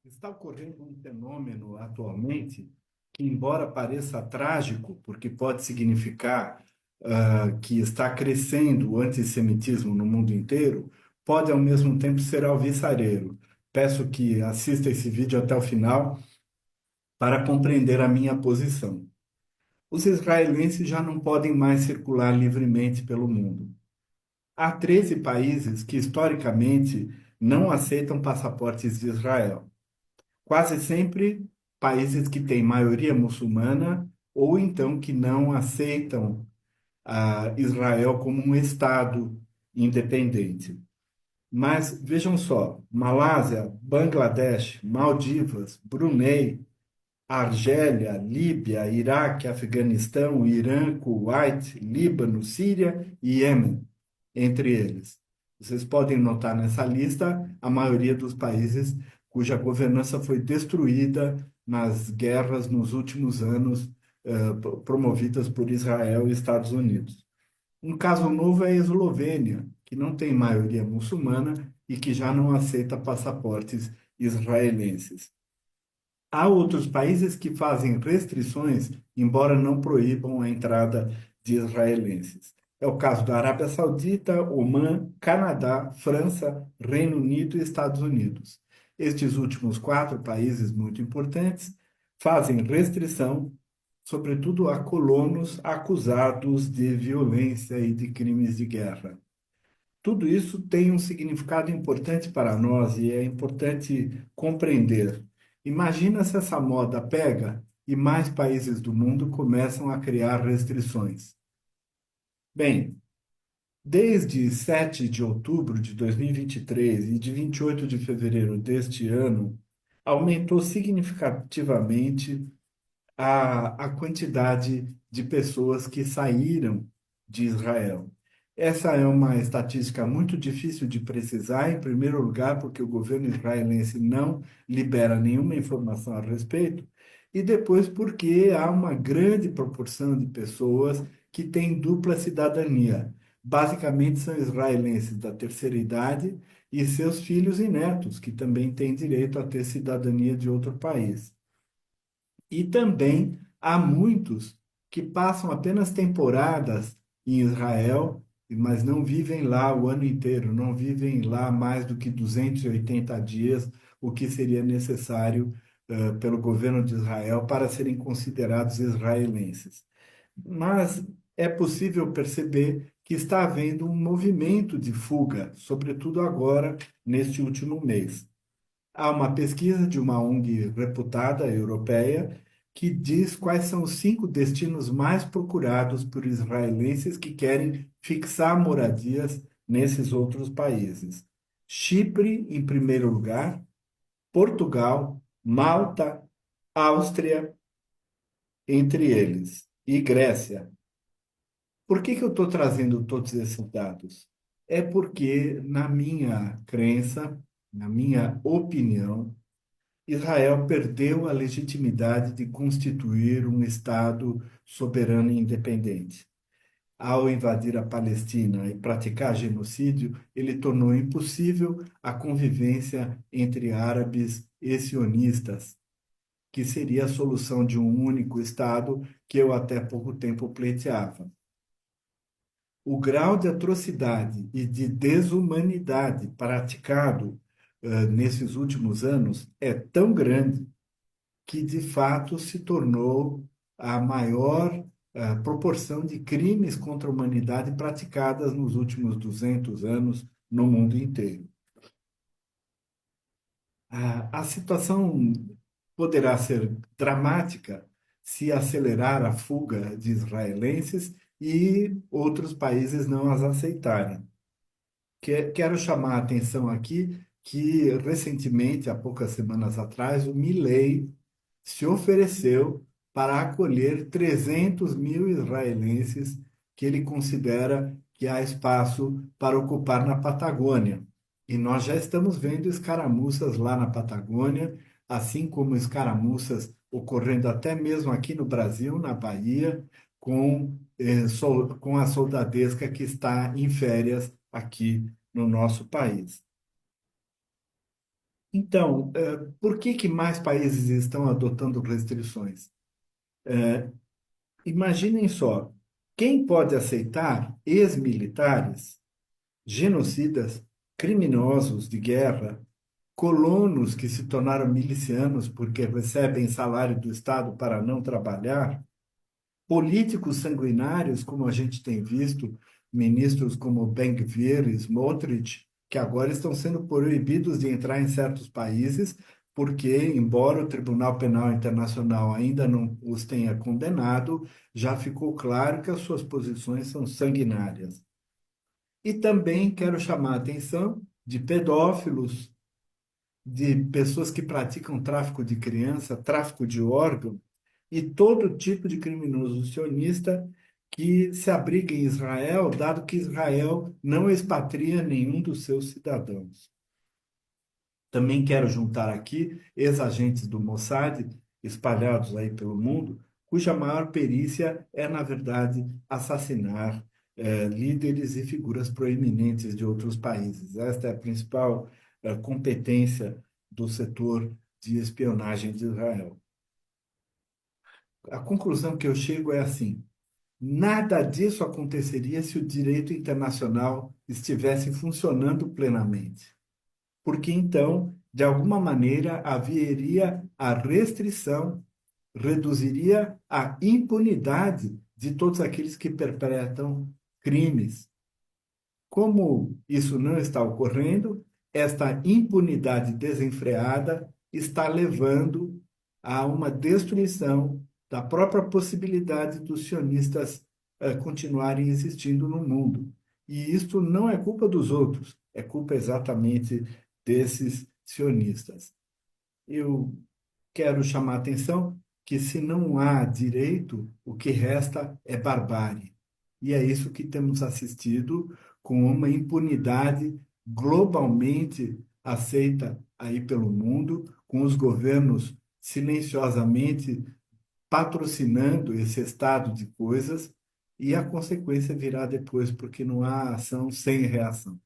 Está ocorrendo um fenômeno atualmente que, embora pareça trágico, porque pode significar que está crescendo o antissemitismo no mundo inteiro, pode ao mesmo tempo ser alvissareiro. Peço que assista esse vídeo até o final para compreender a minha posição. Os israelenses já não podem mais circular livremente pelo mundo. Há 13 países que, historicamente, não aceitam passaportes de Israel. Quase sempre países que têm maioria muçulmana ou então que não aceitam Israel como um Estado independente. Mas vejam só: Malásia, Bangladesh, Maldivas, Brunei, Argélia, Líbia, Iraque, Afeganistão, Irã, Kuwait, Líbano, Síria e Iêmen, entre eles. Vocês podem notar nessa lista a maioria dos países cuja governança foi destruída nas guerras nos últimos anos, promovidas por Israel e Estados Unidos. Um caso novo é a Eslovênia, que não tem maioria muçulmana e que já não aceita passaportes israelenses. Há outros países que fazem restrições, embora não proíbam a entrada de israelenses. É o caso da Arábia Saudita, Omã, Canadá, França, Reino Unido e Estados Unidos. Estes últimos quatro países muito importantes fazem restrição, sobretudo a colonos acusados de violência e de crimes de guerra. Tudo isso tem um significado importante para nós e é importante compreender. Imagina se essa moda pega e mais países do mundo começam a criar restrições. Bem, desde 7 de outubro de 2023 e de 28 de fevereiro deste ano, aumentou significativamente a quantidade de pessoas que saíram de Israel. Essa é uma estatística muito difícil de precisar, em primeiro lugar, porque o governo israelense não libera nenhuma informação a respeito, e depois porque há uma grande proporção de pessoas que têm dupla cidadania. Basicamente, são israelenses da terceira idade e seus filhos e netos, que também têm direito a ter cidadania de outro país. E também há muitos que passam apenas temporadas em Israel, mas não vivem lá o ano inteiro, não vivem lá mais do que 280 dias, o que seria necessário, pelo governo de Israel para serem considerados israelenses. Mas é possível perceber que está havendo um movimento de fuga, sobretudo agora, neste último mês. Há uma pesquisa de uma ONG reputada europeia que diz quais são os 5 destinos mais procurados por israelenses que querem fixar moradias nesses outros países. Chipre, em primeiro lugar, Portugal, Malta, Áustria, entre eles, e Grécia. Por que eu estou trazendo todos esses dados? É porque, na minha crença, na minha opinião, Israel perdeu a legitimidade de constituir um Estado soberano e independente. Ao invadir a Palestina e praticar genocídio, ele tornou impossível a convivência entre árabes e sionistas, que seria a solução de um único Estado que eu até pouco tempo pleiteava. O grau de atrocidade e de desumanidade praticado nesses últimos anos é tão grande que de fato se tornou a maior proporção de crimes contra a humanidade praticadas nos últimos 200 anos no mundo inteiro. A situação poderá ser dramática se acelerar a fuga de israelenses e outros países não as aceitarem. Quero chamar a atenção aqui que, recentemente, há poucas semanas atrás, o Milei se ofereceu para acolher 300 mil israelenses que ele considera que há espaço para ocupar na Patagônia. E nós já estamos vendo escaramuças lá na Patagônia, assim como escaramuças ocorrendo até mesmo aqui no Brasil, na Bahia, com a soldadesca que está em férias aqui no nosso país. Então, por que que mais países estão adotando restrições? Imaginem só, quem pode aceitar ex-militares, genocidas, criminosos de guerra, colonos que se tornaram milicianos porque recebem salário do Estado para não trabalhar, políticos sanguinários, como a gente tem visto, ministros como Ben-Gvir e Smotrich, que agora estão sendo proibidos de entrar em certos países, porque, embora o Tribunal Penal Internacional ainda não os tenha condenado, já ficou claro que as suas posições são sanguinárias. E também quero chamar a atenção de pedófilos, de pessoas que praticam tráfico de criança, tráfico de órgão e todo tipo de criminoso sionista que se abriga em Israel, dado que Israel não expatria nenhum dos seus cidadãos. Também quero juntar aqui ex-agentes do Mossad, espalhados aí pelo mundo, cuja maior perícia é, na verdade, assassinar líderes e figuras proeminentes de outros países. Esta é a principal competência do setor de espionagem de Israel. A conclusão que eu chego é assim: nada disso aconteceria se o direito internacional estivesse funcionando plenamente, porque então, de alguma maneira, haveria a restrição, reduziria a impunidade de todos aqueles que perpetram crimes. Como isso não está ocorrendo, esta impunidade desenfreada está levando a uma destruição da própria possibilidade dos sionistas continuarem existindo no mundo. E isto não é culpa dos outros, é culpa exatamente desses sionistas. Eu quero chamar a atenção que se não há direito, o que resta é barbárie. E é isso que temos assistido com uma impunidade globalmente aceita aí pelo mundo, com os governos silenciosamente patrocinando esse estado de coisas, e a consequência virá depois, porque não há ação sem reação.